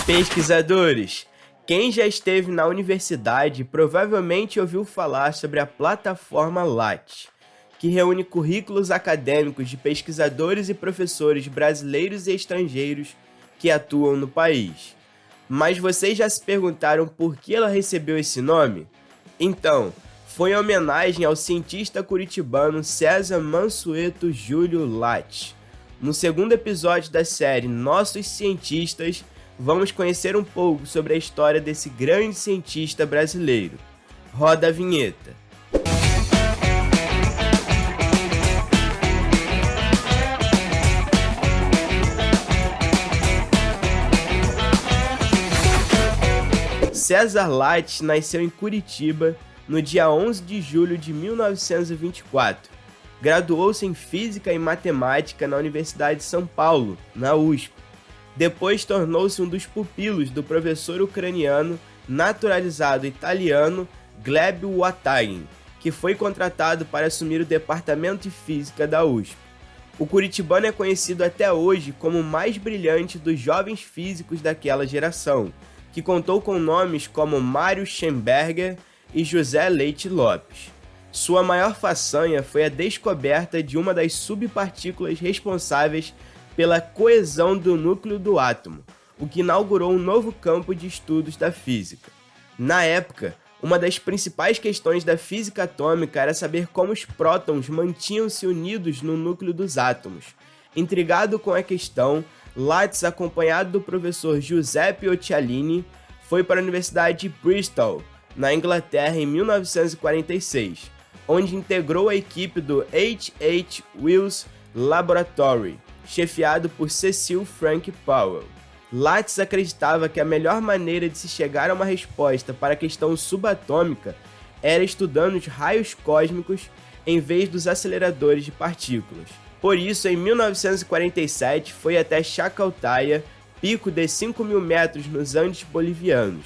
Pesquisadores, quem já esteve na universidade provavelmente ouviu falar sobre a plataforma Lattes, que reúne currículos acadêmicos de pesquisadores e professores brasileiros e estrangeiros que atuam no país. Mas vocês já se perguntaram por que ela recebeu esse nome? Então, foi em homenagem ao cientista curitibano César Mansueto Júlio Lattes. No segundo episódio da série Nossos Cientistas, vamos conhecer um pouco sobre a história desse grande cientista brasileiro. Roda a vinheta. César Lattes nasceu em Curitiba no dia 11 de julho de 1924. Graduou-se em Física e Matemática na Universidade de São Paulo, na USP. Depois tornou-se um dos pupilos do professor ucraniano naturalizado italiano Gleb Watagin, que foi contratado para assumir o departamento de Física da USP. O curitibano é conhecido até hoje como o mais brilhante dos jovens físicos daquela geração, que contou com nomes como Mário Schemberger e José Leite Lopes. Sua maior façanha foi a descoberta de uma das subpartículas responsáveis pela coesão do núcleo do átomo, o que inaugurou um novo campo de estudos da física. Na época, uma das principais questões da física atômica era saber como os prótons mantinham-se unidos no núcleo dos átomos. Intrigado com a questão, Lattes, acompanhado do professor Giuseppe Occhialini, foi para a Universidade de Bristol, na Inglaterra, em 1946, onde integrou a equipe do H.H. Wells Laboratory, chefiado por Cecil Frank Powell. Lattes acreditava que a melhor maneira de se chegar a uma resposta para a questão subatômica era estudando os raios cósmicos em vez dos aceleradores de partículas. Por isso, em 1947, foi até Chacaltaya, pico de 5.000 metros nos Andes bolivianos.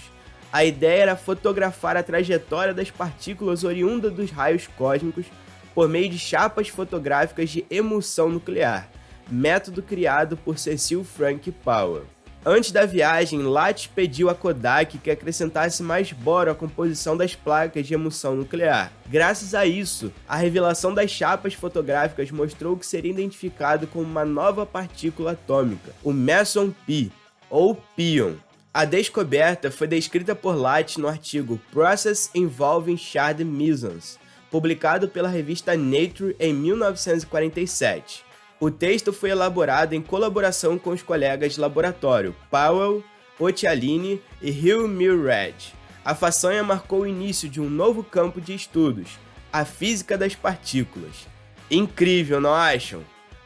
A ideia era fotografar a trajetória das partículas oriundas dos raios cósmicos por meio de chapas fotográficas de emulsão nuclear, método criado por Cecil Frank Powell. Antes da viagem, Lattes pediu a Kodak que acrescentasse mais boro à composição das placas de emulsão nuclear. Graças a isso, a revelação das chapas fotográficas mostrou que seria identificado como uma nova partícula atômica, o meson Pi, ou pion. A descoberta foi descrita por Lattes no artigo Process Involving Charred Mesons, publicado pela revista Nature em 1947. O texto foi elaborado em colaboração com os colegas de laboratório Powell, Occhialini e Hugh Milred. A façanha marcou o início de um novo campo de estudos, a física das partículas. Incrível, não acham?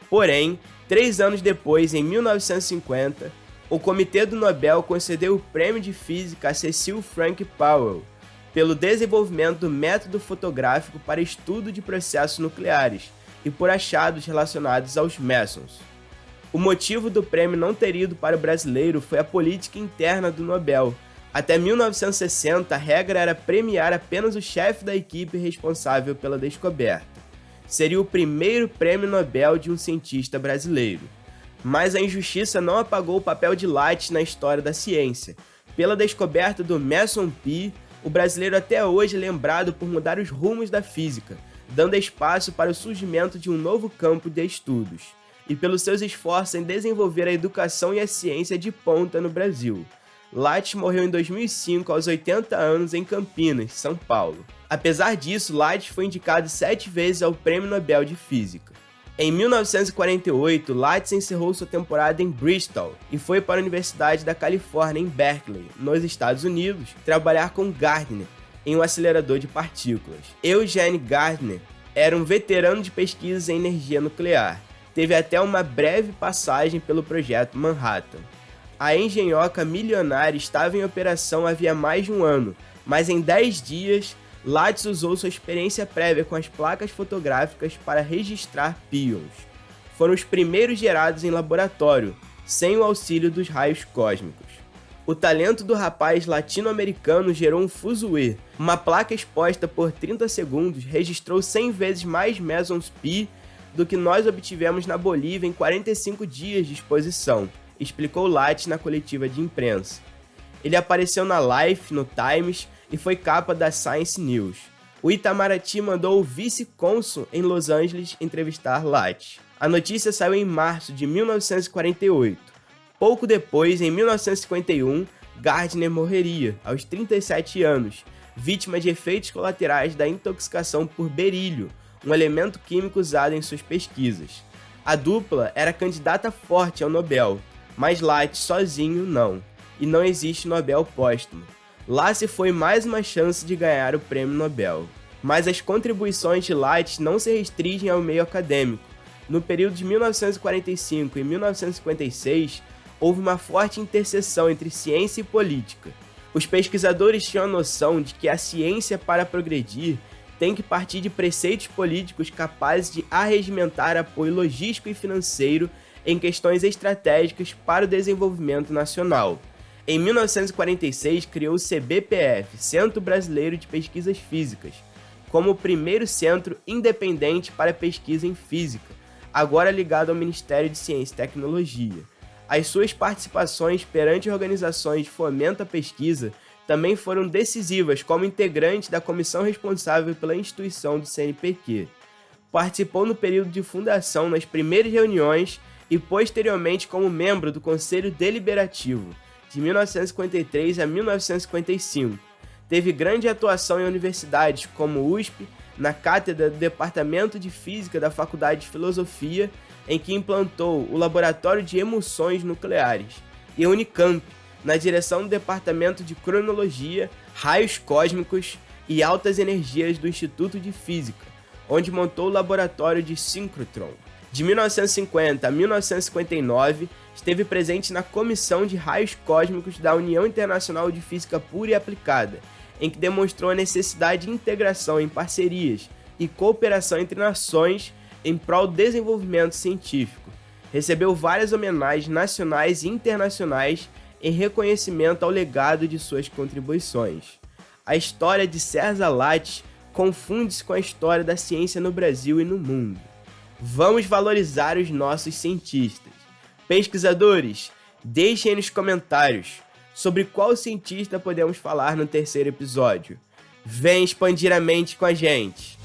Porém, 3 anos depois, em 1950, o Comitê do Nobel concedeu o Prêmio de Física a Cecil Frank Powell pelo desenvolvimento do método fotográfico para estudo de processos nucleares e por achados relacionados aos mesons. O motivo do prêmio não ter ido para o brasileiro foi a política interna do Nobel. Até 1960, a regra era premiar apenas o chefe da equipe responsável pela descoberta. Seria o primeiro prêmio Nobel de um cientista brasileiro. Mas a injustiça não apagou o papel de Lattes na história da ciência. Pela descoberta do meson Pi, o brasileiro até hoje é lembrado por mudar os rumos da física, dando espaço para o surgimento de um novo campo de estudos, e pelos seus esforços em desenvolver a educação e a ciência de ponta no Brasil. Lattes morreu em 2005 aos 80 anos em Campinas, São Paulo. Apesar disso, Lattes foi indicado 7 vezes ao Prêmio Nobel de Física. Em 1948, Lattes encerrou sua temporada em Bristol e foi para a Universidade da Califórnia em Berkeley, nos Estados Unidos, trabalhar com Gardner em um acelerador de partículas. Eugene Gardner era um veterano de pesquisas em energia nuclear. Teve até uma breve passagem pelo projeto Manhattan. A engenhoca milionária estava em operação havia mais de um ano, mas em 10 dias, Lattes usou sua experiência prévia com as placas fotográficas para registrar pions. Foram os primeiros gerados em laboratório, sem o auxílio dos raios cósmicos. O talento do rapaz latino-americano gerou um fuzue. Uma placa exposta por 30 segundos registrou 100 vezes mais mesons Pi do que nós obtivemos na Bolívia em 45 dias de exposição. explicou Lattes na coletiva de imprensa. Ele apareceu na Life, no Times e foi capa da Science News. O Itamaraty mandou o vice-cônsul em Los Angeles entrevistar Lattes. A notícia saiu em março de 1948. Pouco depois, em 1951, Gardner morreria, aos 37 anos, vítima de efeitos colaterais da intoxicação por berílio, um elemento químico usado em suas pesquisas. A dupla era candidata forte ao Nobel, mas Lattes sozinho não, e não existe Nobel póstumo. Lá se foi mais uma chance de ganhar o prêmio Nobel. Mas as contribuições de Lattes não se restringem ao meio acadêmico. No período de 1945 e 1956, houve uma forte interseção entre ciência e política. Os pesquisadores tinham a noção de que a ciência, para progredir, tem que partir de preceitos políticos capazes de arregimentar apoio logístico e financeiro em questões estratégicas para o desenvolvimento nacional. Em 1946, criou o CBPF, Centro Brasileiro de Pesquisas Físicas, como o primeiro centro independente para pesquisa em física, agora ligado ao Ministério de Ciência e Tecnologia. As suas participações perante organizações de fomento à pesquisa também foram decisivas como integrante da comissão responsável pela instituição do CNPq. Participou no período de fundação nas primeiras reuniões e posteriormente como membro do Conselho Deliberativo, de 1953 a 1955. Teve grande atuação em universidades como USP, na cátedra do Departamento de Física da Faculdade de Filosofia, em que implantou o Laboratório de Emulsões Nucleares, e Unicamp, na direção do Departamento de Cronologia, Raios Cósmicos e Altas Energias do Instituto de Física, onde montou o Laboratório de Synchrotron. De 1950 a 1959, esteve presente na Comissão de Raios Cósmicos da União Internacional de Física Pura e Aplicada, em que demonstrou a necessidade de integração em parcerias e cooperação entre nações em prol do desenvolvimento científico. Recebeu várias homenagens nacionais e internacionais em reconhecimento ao legado de suas contribuições. A história de César Lattes confunde-se com a história da ciência no Brasil e no mundo. Vamos valorizar os nossos cientistas. Pesquisadores, deixem nos comentários sobre qual cientista podemos falar no terceiro episódio. Vem expandir a mente com a gente!